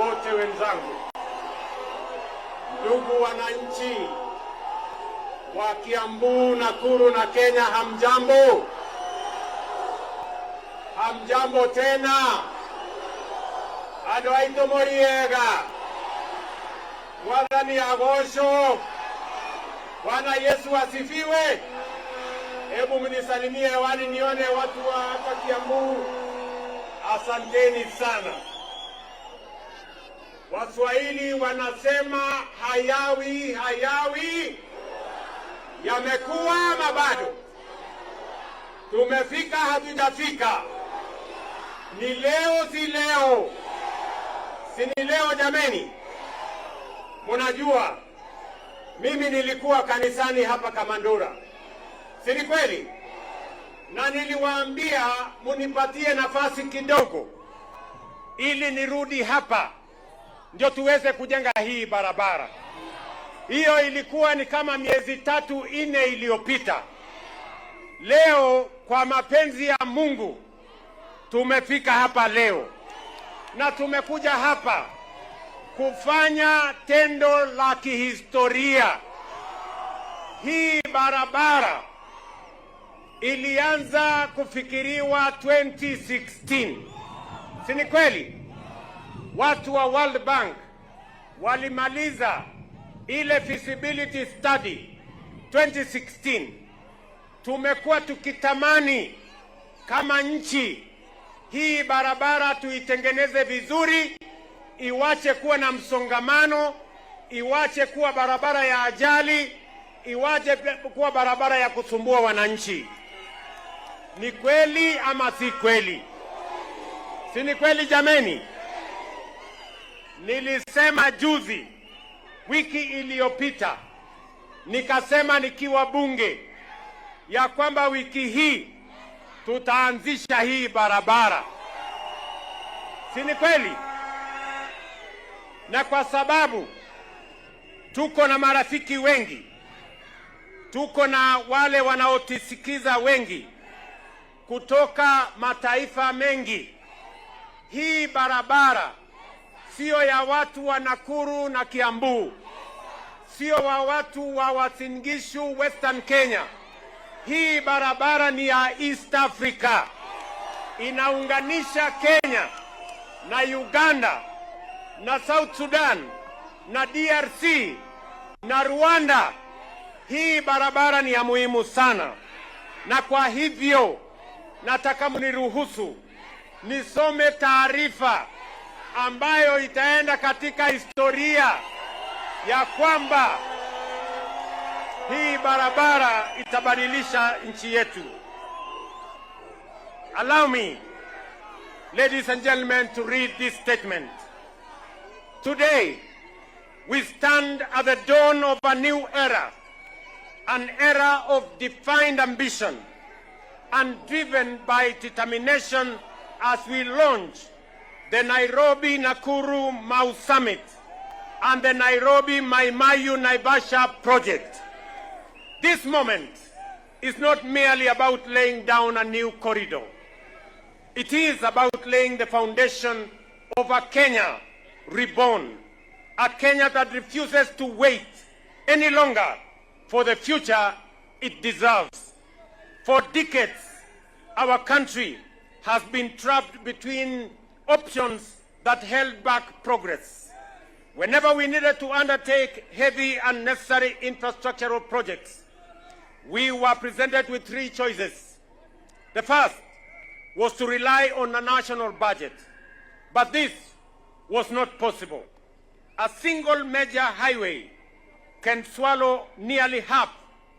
wote wenzangu, ndugu wananchi wa Kiambu, Nakuru na Kenya, hamjambo? Hamjambo tena? Ado aito moriega. Mwathani agosho. Bwana Yesu asifiwe. Hebu mnisalimie hewani nione watu wa hapa Kiambu. Asanteni sana. Waswahili wanasema hayawi yamekuwa na bado. Tumefika hatujafika. Ni leo si leo. Si ni leo jameni. Mnajua mimi nilikuwa kanisani hapa Kamandura. Si ni kweli? Na niliwaambia munipatie nafasi kidogo ili nirudi hapa ndio tuweze kujenga hii barabara. Hiyo ilikuwa ni kama miezi 3-4 iliyopita. Leo kwa mapenzi ya Mungu tumefika hapa leo. Na tumekuja hapa kufanya tendo la kihistoria. Hii barabara ilianza kufikiriwa 2016. Si ni kweli? Watu wa World Bank walimaliza ile feasibility study 2016. Tumekuwa tukitamani kama nchi hii barabara tuitengeneze vizuri, iwache kuwa na msongamano, iwache kuwa barabara ya ajali, iwache kuwa barabara ya kusumbua wananchi. Ni kweli ama si kweli? Si ni kweli jameni? Nilisema juzi, wiki iliyopita, nikasema nikiwa bunge ya kwamba wiki hii tutaanzisha hii barabara. Si ni kweli? Na kwa sababu tuko na marafiki wengi, tuko na wale wanaotisikiza wengi kutoka mataifa mengi, hii barabara sio ya watu wa Nakuru na Kiambu, sio wa watu wa Uasin Gishu, Western Kenya. Hii barabara ni ya East Africa. Inaunganisha Kenya na Uganda na South Sudan na DRC na Rwanda. Hii barabara ni ya muhimu sana. Na kwa hivyo nataka mniruhusu nisome taarifa ambayo itaenda katika historia ya kwamba hii barabara itabadilisha nchi yetu. Allow me, ladies and gentlemen, to read this statement. Today, we stand at the dawn of a new era, an era of defined ambition and driven by determination as we launch the Nairobi Nakuru Mau Summit and the Nairobi Mai Mahiu Naivasha project. This moment is not merely about laying down a new corridor. It is about laying the foundation of a Kenya reborn, a Kenya that refuses to wait any longer for the future it deserves. For decades, our country has been trapped between options that held back progress. Whenever we needed to undertake heavy and necessary infrastructural projects, we were presented with 3 choices. The first was to rely on a national budget, but this was not possible. A single major highway can swallow nearly half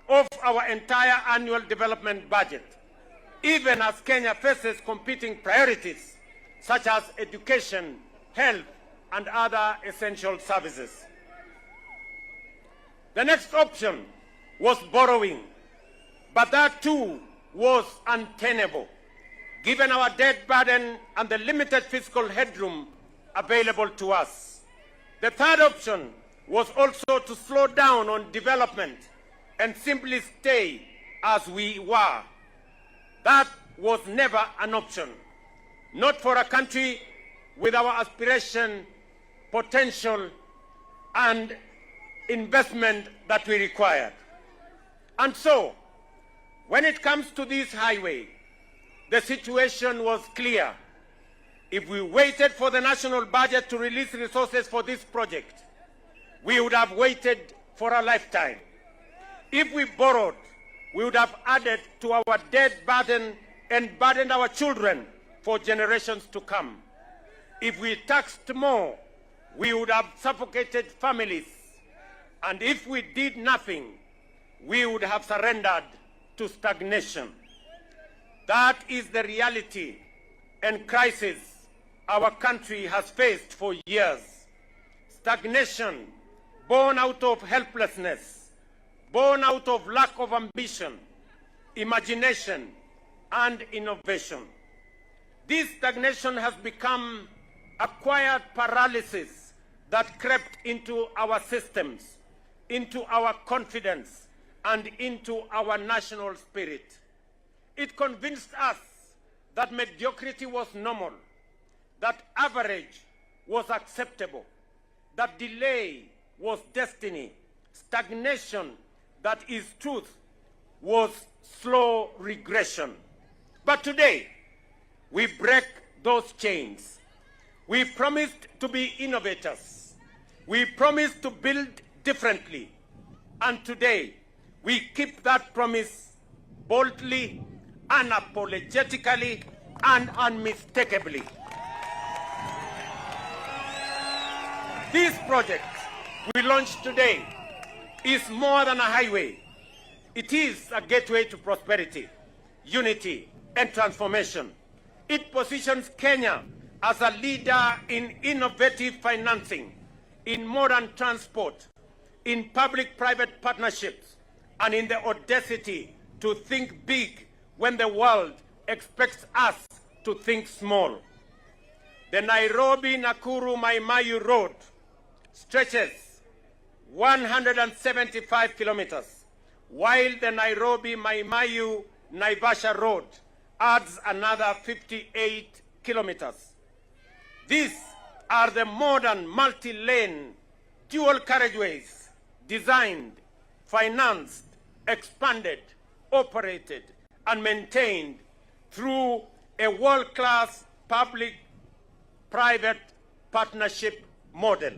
of our entire annual development budget, even as Kenya faces competing priorities such as education, health, and other essential services. The next option was borrowing, but that too was untenable, given our debt burden and the limited fiscal headroom available to us. The third option was also to slow down on development and simply stay as we were. That was never an option, not for a country with our aspiration potential, and investment that we required. And so, when it comes to this highway, the situation was clear. If we waited for the national budget to release resources for this project, we would have waited for a lifetime. If we borrowed, we would have added to our debt burden and burdened our children for generations to come. If we taxed more, we would have suffocated families. And if we did nothing, we would have surrendered to stagnation. That is the reality and crisis our country has faced for years. Stagnation born out of helplessness, born out of lack of ambition, imagination, and innovation. This stagnation has become a quiet paralysis that crept into our systems, into our confidence, and into our national spirit. It convinced us that mediocrity was normal, that average was acceptable, that delay was destiny, stagnation, that is truth, was slow regression. But today, we break those chains. We promised to be innovators. We promised to build differently. And today, we keep that promise boldly, unapologetically, and unmistakably. This project we launched today is more than a highway. It is a gateway to prosperity, unity, and transformation. It positions Kenya as a leader in innovative financing, in modern transport, in public-private partnerships, and in the audacity to think big when the world expects us to think small. The Nairobi-Nakuru Mai Road stretches 175 kilometers, while the Nairobi-Naivasha Road adds another 58 kilometers. These are the modern multi-lane dual carriageways designed, financed, expanded, operated, and maintained through a world-class public-private partnership model.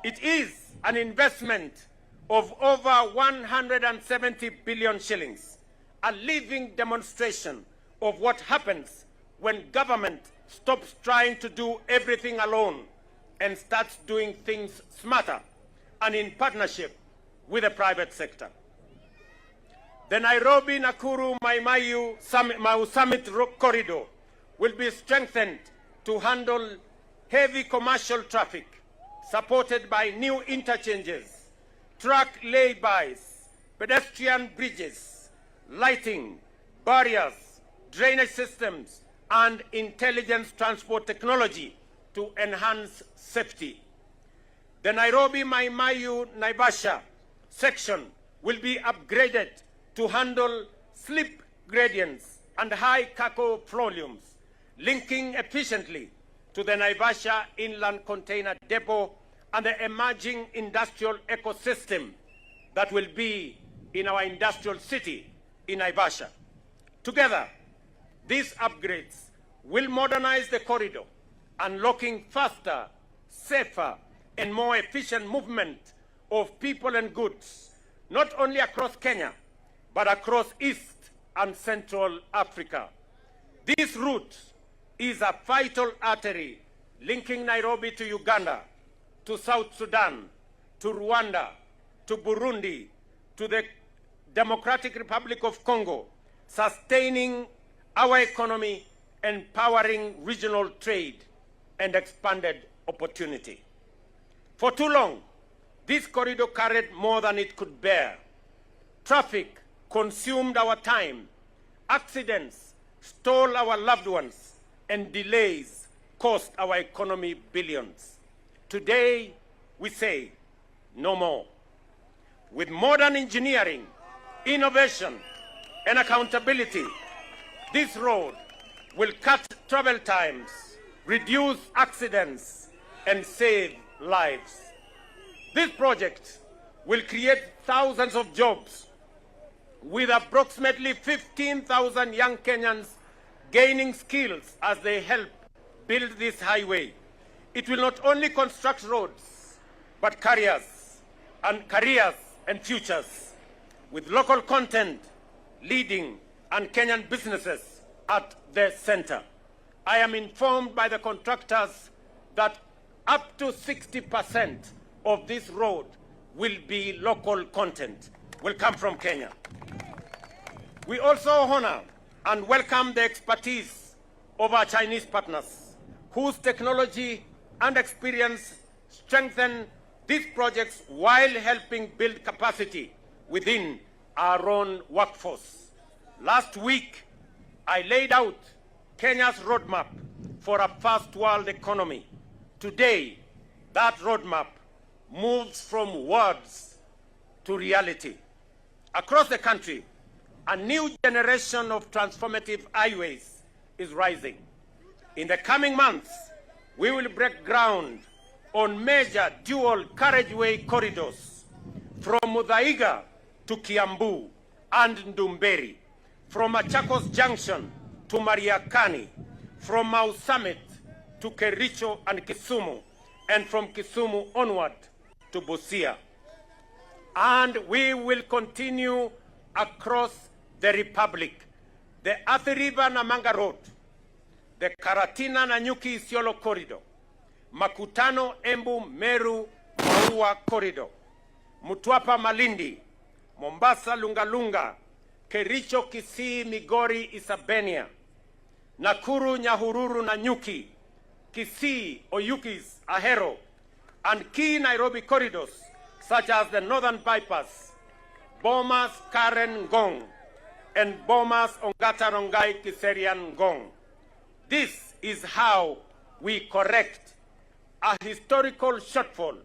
It is an investment of over 170 billion shillings, a living demonstration of what happens when government stops trying to do everything alone and starts doing things smarter and in partnership with the private sector. The Nairobi-Nakuru Mau Summit corridor will be strengthened to handle heavy commercial traffic, supported by new interchanges, truck laybys, pedestrian bridges, lighting, barriers, drainage systems, and intelligence transport technology to enhance safety. The Nairobi-Naivasha section will be upgraded to handle slip gradients and high cargo volumes, linking efficiently to the Naivasha Inland Container Depot and the emerging industrial ecosystem that will be in our industrial city in Naivasha. Together, these upgrades will modernize the corridor, unlocking faster, safer, and more efficient movement of people and goods, not only across Kenya, but across East and Central Africa. This route is a vital artery linking Nairobi to Uganda, to South Sudan, to Rwanda, to Burundi, to the Democratic Republic of Congo, sustaining our economy, empowering regional trade, and expanded opportunity. For too long, this corridor carried more than it could bear. Traffic consumed our time, accidents stole our loved ones, and delays cost our economy billions. Today, we say, no more. With modern engineering, innovation, and accountability, this road will cut travel times, reduce accidents, and save lives. This project will create thousands of jobs, with approximately 15,000 young Kenyans gaining skills as they help build this highway. It will not only construct roads, but careers and futures, with local content leading and Kenyan businesses at the center. I am informed by the contractors that up to 60% of this road will be local content, will come from Kenya. We also honor and welcome the expertise of our Chinese partners, whose technology and experience strengthen these projects while helping build capacity within our own workforce. Last week, I laid out Kenya's roadmap for a first world economy. Today, that roadmap moves from words to reality. Across the country, a new generation of transformative highways is rising. In the coming months, we will break ground on major dual carriageway corridors from Muthaiga to Kiambu and Ndumberi, from Machakos Junction to Mariakani, from Mau Summit to Kericho and Kisumu, and from Kisumu onward to Busia. And we will continue across the Republic, the Athi River Namanga Road, the Karatina Nanyuki Isiolo Corridor, Makutano Embu Meru Maua Corridor, Mutwapa Malindi, Mombasa Lungalunga, Kericho Kisii Migori Isabenia, Nakuru Nyahururu Nanyuki, Kisii Oyugis Ahero, and key Nairobi corridors such as the Northern Bypass, Bomas Karen Ngong, and Bomas Ongata Rongai Kiserian Ngong. This is how we correct a historical shortfall.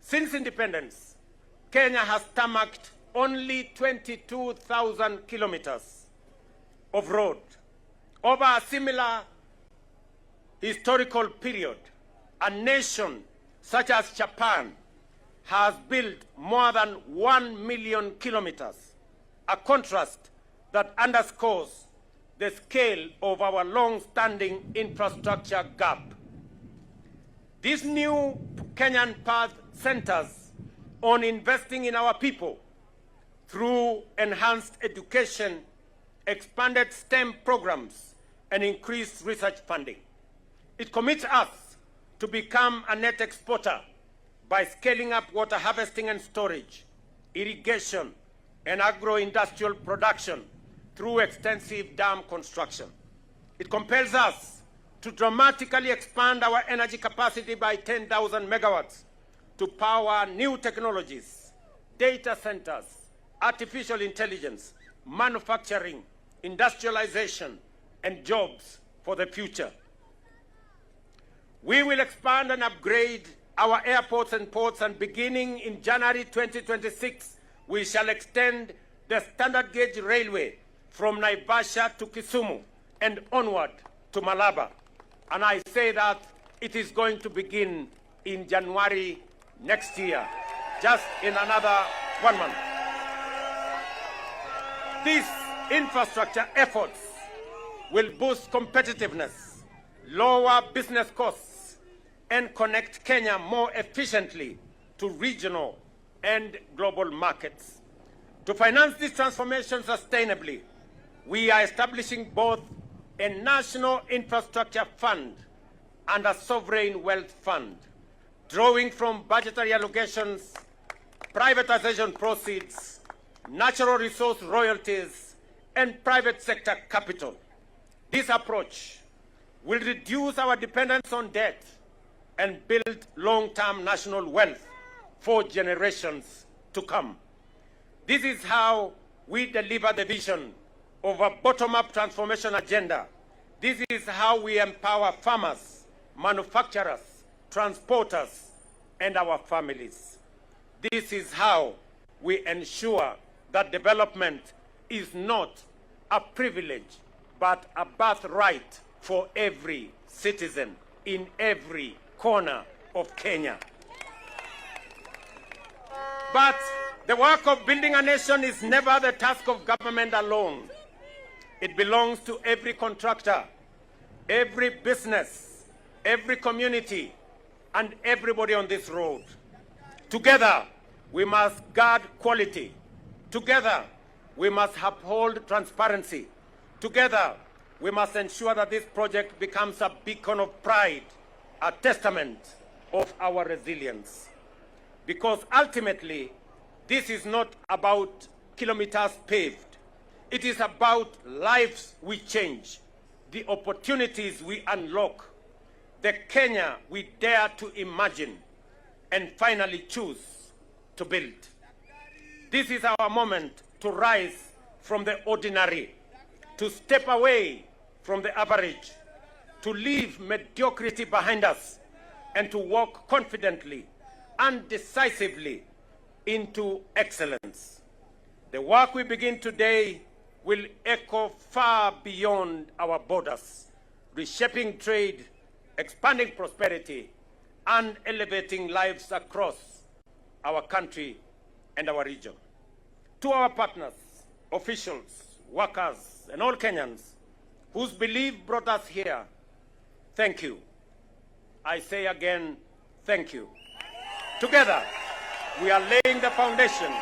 Since independence, Kenya has tarmacked only 22,000 kilometers of road. Over a similar historical period, a nation such as Japan has built more than 1 million kilometers, a contrast that underscores the scale of our long-standing infrastructure gap. This new Kenyan path centers on investing in our people through enhanced education, expanded STEM programs, and increased research funding. It commits us to become a net exporter by scaling up water harvesting and storage, irrigation, and agro-industrial production through extensive dam construction. It compels us to dramatically expand our energy capacity by 10,000 megawatts to power new technologies, data centers, artificial intelligence, manufacturing, industrialization, and jobs for the future. We will expand and upgrade our airports and ports, and beginning in January 2026, we shall extend the standard gauge railway from Naivasha to Kisumu and onward to Malaba. And I say that it is going to begin in January next year, just in another 1 month. These infrastructure efforts will boost competitiveness, lower business costs, and connect Kenya more efficiently to regional and global markets. To finance this transformation sustainably, we are establishing both a national infrastructure fund and a sovereign wealth fund, drawing from budgetary allocations, privatization proceeds, natural resource royalties, and private sector capital. This approach will reduce our dependence on debt and build long-term national wealth for generations to come. This is how we deliver the vision of a bottom-up transformation agenda. This is how we empower farmers, manufacturers, transporters, and our families. This is how we ensure that development is not a privilege, but a birthright for every citizen in every corner of Kenya. But the work of building a nation is never the task of government alone. It belongs to every contractor, every business, every community, and everybody on this road. Together, we must guard quality. Together, we must uphold transparency. Together, we must ensure that this project becomes a beacon of pride, a testament of our resilience. Because ultimately, this is not about kilometers paved. It is about lives we change, the opportunities we unlock, the Kenya we dare to imagine, and finally choose to build. This is our moment to rise from the ordinary, to step away from the average, to leave mediocrity behind us, and to walk confidently and decisively into excellence. The work we begin today will echo far beyond our borders, reshaping trade, expanding prosperity, and elevating lives across our country and our region. To our partners, officials, workers, and all Kenyans whose belief brought us here, thank you. I say again, thank you. Together, we are laying the foundation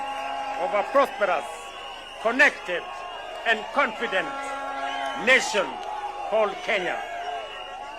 of a prosperous, connected, and confident nation called Kenya.